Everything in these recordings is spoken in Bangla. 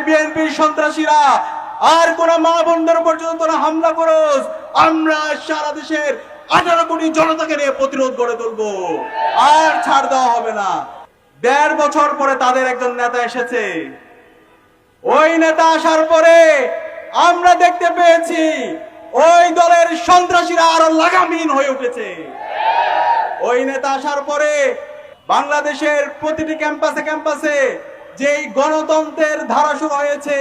বিএনপির সন্ত্রাসীরা আর কোন মা বোনদের উপর যদি তোরা হামলা করোস, আমরা সারা দেশের 18 কোটি জনতাকে নিয়ে প্রতিরোধ গড়ে তুলবো, আর ছাড় দেওয়া হবে না। 1.5 বছর পরে তাদের একজন নেতা এসেছে। ওই নেতা আসার পরে আমরা দেখতে পেয়েছি ওই দলের সন্ত্রাসীরা আরো লাগামহীন হয়ে উঠেছে। ওই নেতা আসার পরে বাংলাদেশের প্রতিটি ক্যাম্পাসে ক্যাম্পাসে যেই গণতন্ত্রের ধারা শুরু হয়েছে,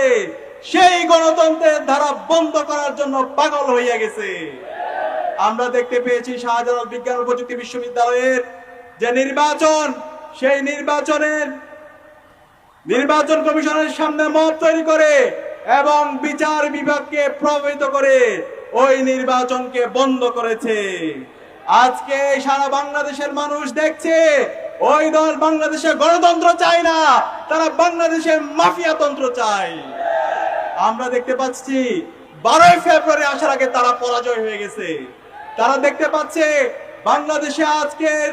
সেই গণতন্ত্রের ধারা বন্ধ করার জন্য পাগল হইয়া গেছে। আমরা দেখতে পেয়েছি শাহজালাল বিজ্ঞান ও প্রযুক্তি বিশ্ববিদ্যালয়ের যে নির্বাচন, সেই নির্বাচন কমিশনের সামনে মব তৈরি করে এবং বিচার বিভাগকে প্রভাবিত করে ওই নির্বাচনকে বন্ধ করেছে। আজকে সারা বাংলাদেশের মানুষ দেখছে ওই দল বাংলাদেশে গণতন্ত্র চায় না, তারা বাংলাদেশে মাফিয়াতন্ত্র চায়। আমরা দেখতে পাচ্ছি 12 ফেব্রুয়ারি আসার আগে তারা পরাজয় হয়ে গেছে। তারা দেখতে পাচ্ছে বাংলাদেশে আজকের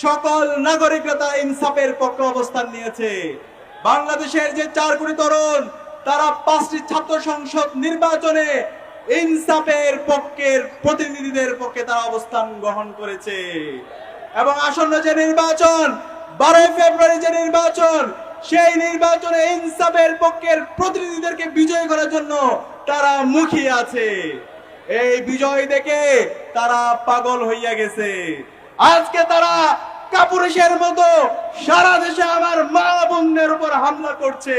সকল নাগরিকরা তারা ইনসাফের পক্ষে অবস্থান নিয়েছে। বাংলাদেশের যে 4 কোটি তরুণ, তারা 5টি ছাত্র সংসদ নির্বাচনে ইনসাফের পক্ষের প্রতিনিধিদের পক্ষে তারা অবস্থান গ্রহণ করেছে। এবং আসন্ন যে নির্বাচন, 12 ফেব্রুয়ারি যে নির্বাচন, সেই নির্বাচনে ইনসাফের পক্ষের প্রতিনিধিদেরকে বিজয়ী করার জন্য তারা মুখিয়ে আছে। এই বিজয় দেখে তারা পাগল হইয়া গেছে। আজকে তারা কাপুরুষের মতো সারা দেশে আমার মা বোনদের উপর হামলা করছে।